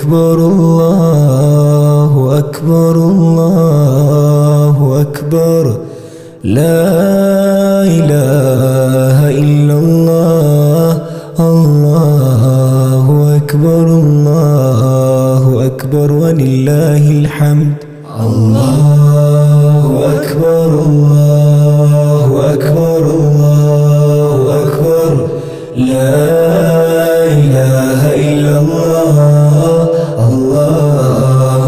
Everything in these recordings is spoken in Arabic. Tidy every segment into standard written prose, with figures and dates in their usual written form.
أكبر الله أكبر الله أكبر لا إله إلا الله الله أكبر الله أكبر ولله الحمد الله أكبر الله أكبر الله أكبر لا إله إلا الله الله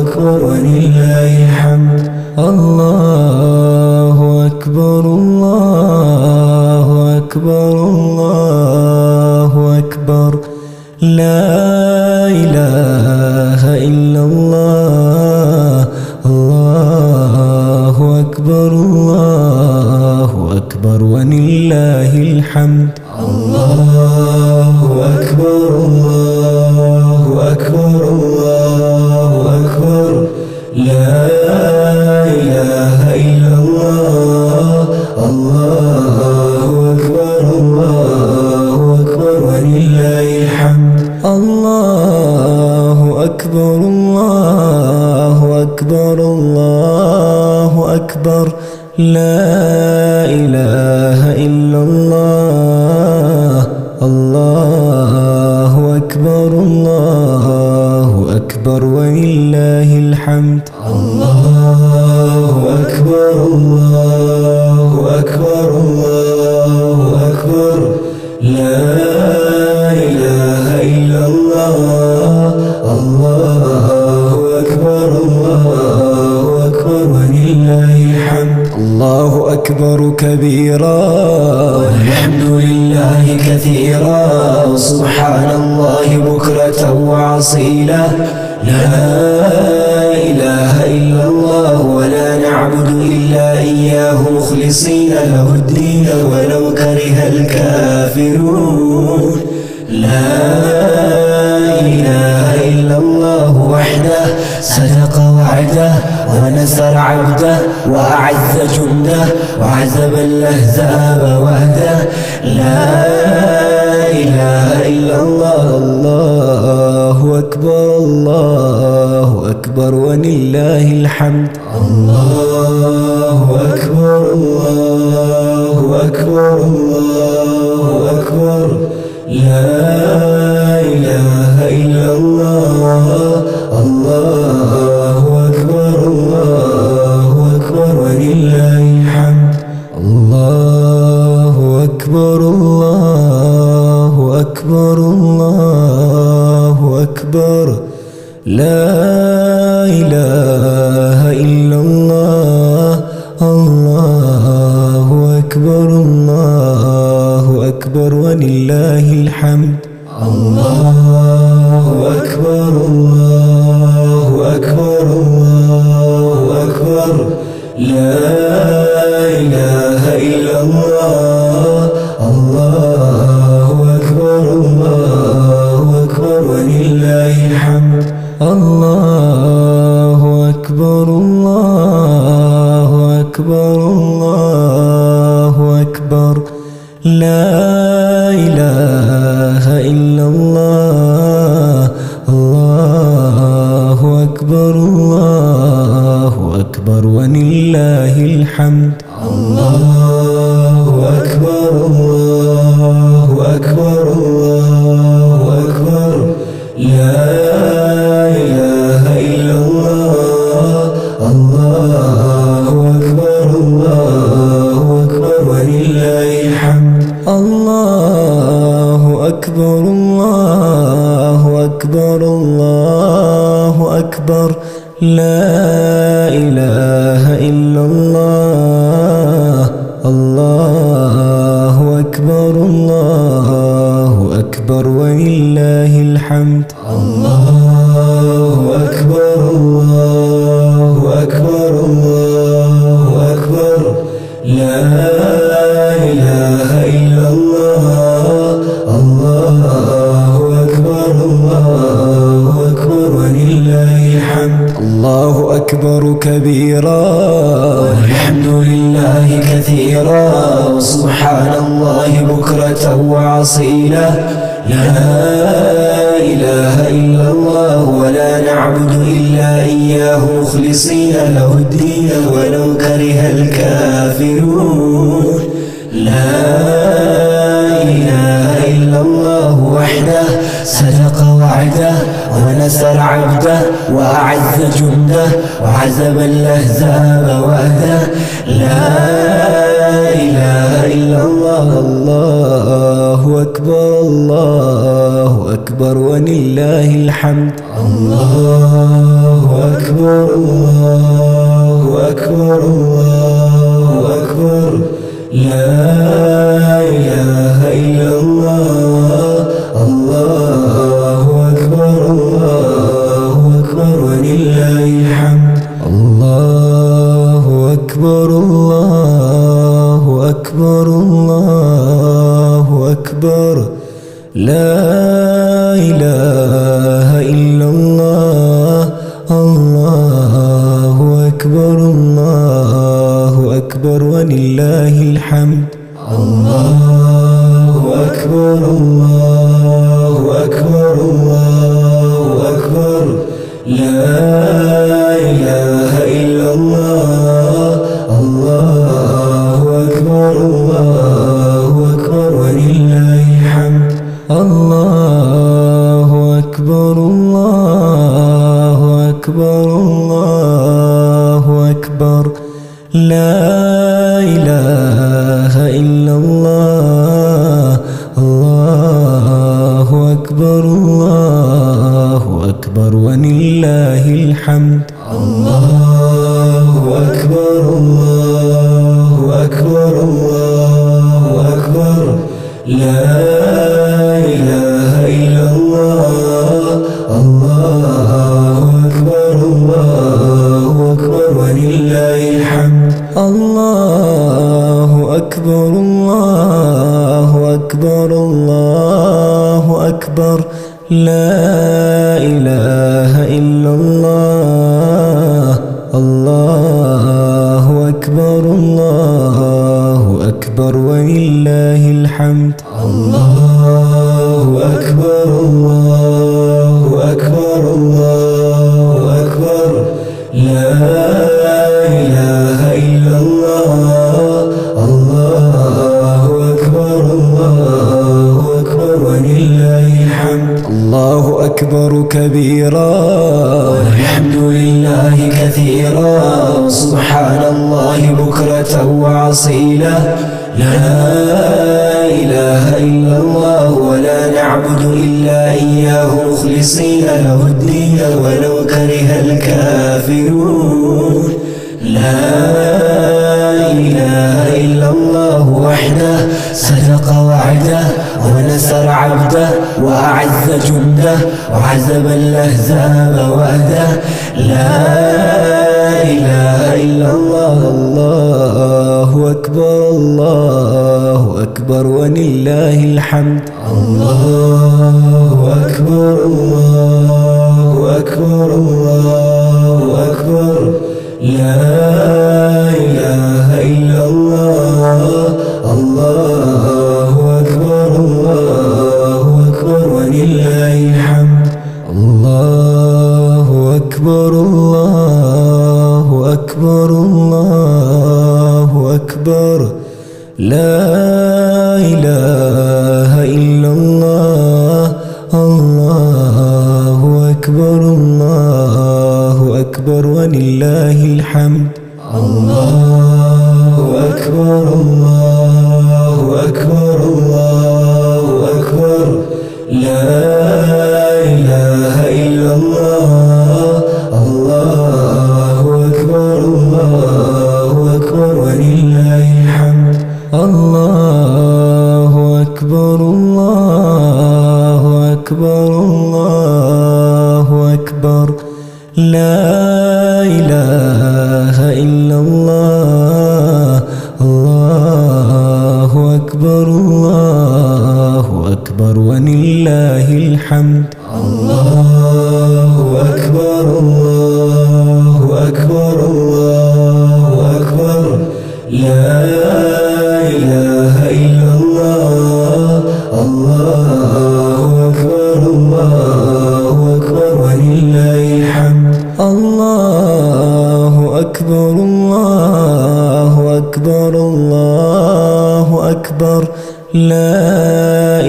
أكبر ولله الحمد الله أكبر الله أكبر الله أكبر لا إله إلا الله الله أكبر ولله الحمد الله أكبر الله أكبر الله أكبر لا إله إلا الله الله أكبر ولله الحمد الله أكبر الله أكبر الله أكبر لا إله إلا الله الله أكبر ولله الحمد الله أكبر الله أكبر الله أكبر لا إله إلا الله الله أكبر ولله الحمد الله أكبر كبيرا والحمد لله كثيرا وسبحان الله بكرة وعصيلا لا إله إلا الله ولا نعبد إلا إياه مخلصين له الدين ولو كره الكافرون لا إله إلا الله وحده صدق وعده ونصر عبده وأعز جنده وعذب الأحزاب وحده لا إله إلا الله الله أكبر ولله الحمد الله أكبر الله أكبر الله أكبر لا إله إلا الله الله أكبر ولله الحمد الله أكبر الله أكبر الله أكبر لا إله إلا الله الله أكبر ولله الحمد الله أكبر الله أكبر الله أكبر لا إله إلا الله الله أكبر ولله الحمد الله أكبر الله أكبر الله أكبر لا إله إلا الله الله أكبر ولله الحمد الله أكبر الله أكبر الله أكبر لا إله إلا الله الله أكبر ولله الحمد الله أكبر الله أكبر الله أكبر لا إله إلا الله الله أكبر ولله الحمد الله أكبر الله أكبر الله أكبر لا إله إلا الله الله أكبر ولله الحمد الله أكبر كبيرا والحمد لله كثيرا وسبحان الله بكرة وعصيلا وعصي له. لا إله إلا الله ولا نعبد إلا إياه مخلصين له الدين ولو كره الكافرون. لا إله إلا الله وحده صدق وعده ونصر عبده وأعز جنده وعزب الأحزاب وحده. لا إله إلا الله. الله أكبر الله أكبر ولله الحمد. الله أكبر الله أكبر الله أكبر. لا إله إلا الله. الله أكبر الله أكبر ولله الحمد. الله أكبر الله أكبر الله أكبر. لا إله إلا الله. الله أكبر الله أكبر ولله الحمد. الله أكبر الله أكبر الله أكبر. لا إله إلا الله. الله أكبر الله أكبر ولله الحمد. الله أكبر الله أكبر الله أكبر. لا إله إلا الله. الله أكبر الله أكبر ولله الحمد. الله أكبر الله أكبر الله أكبر. لا إله إلا الله. الله أكبر الله أكبر ولله الحمد. الله أكبر الله أكبر الله أكبر. لا إله إلا الله. الله أكبر الله أكبر ولله الحمد. الله أكبر الله أكبر الله أكبر. لا إله إلا الله. الله أكبر الله أكبر ولله الحمد. الله أكبر كبيرا والحمد لله كثيرا سبحان الله بكرة وأصيلا. لا إله إلا الله ولا نعبد إلا إياه مخلصين له الدين ولو كره الكافرون. لا إله إلا الله وحده صدق وعده ونصر عبده وأعز جنده وعزب الأحزاب وحده. لا إله إلا الله. الله أكبر الله أكبر ولله الحمد. الله أكبر الله أكبر الله أكبر. لا إله إلا الله. الله أكبر الله أكبر ولله الحمد. الله أكبر الله أكبر الله أكبر. لا إله إلا الله. الله أكبر الله أكبر ولله الحمد. الله أكبر الله أكبر الله أكبر. لا إله إلا الله. الله أكبر الله أكبر ولله الحمد. الله أكبر الله أكبر الله أكبر. لا إله إلا الله. الله أكبر الله أكبر ولله الحمد. الله أكبر الله أكبر الله أكبر. لا إله إلا الله. الله أكبر الله أكبر ولله الحمد. الله أكبر الله أكبر الله أكبر لا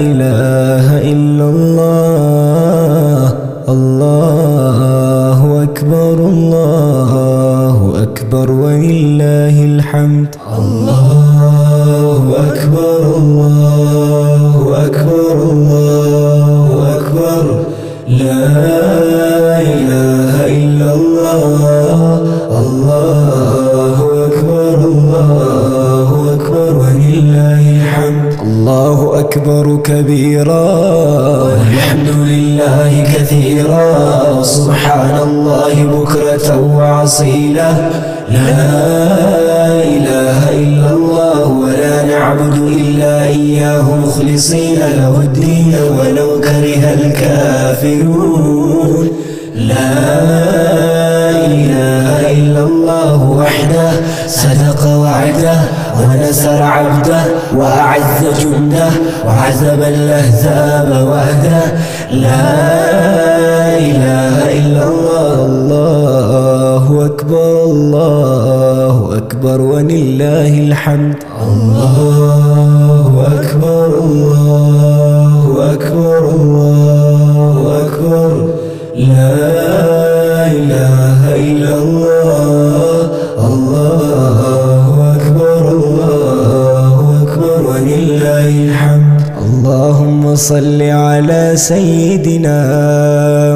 إله إلا الله. الله أكبر الله أكبر ولله الحمد. الله أكبر الله أكبر الله أكبر لا إله إلا الله. الله أكبر الله أكبر ولله الحمد. الله أكبر كبيرا والحمد لله كثيرا سبحان الله بكرة وأصيلا. لا إله إلا الله ولا نعبد إلا إياه مخلصين له الدين ولو كره الكافرون. لا إله إلا الله وحده صدق وعده ونصر عبده وأعز جنده وعزب الأحزاب وحده. لا إله إلا الله. الله أكبر الله أكبر ولله الحمد. الله أكبر الله أكبر الله أكبر لا إله إلا الله. الله أكبر الله أكبر ولله الحمد. اللهم صل على سيدنا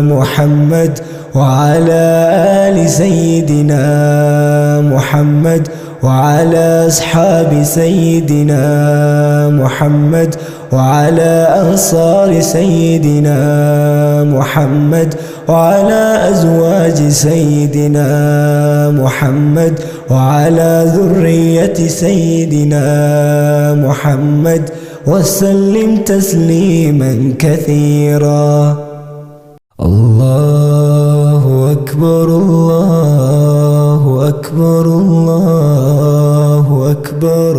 محمد وعلى آل سيدنا محمد وعلى أصحاب سيدنا محمد وعلى أنصار سيدنا محمد وعلى أزواج سيدنا محمد وعلى ذرية سيدنا محمد وسلم تسليما كثيرا. الله أكبر الله أكبر الله أكبر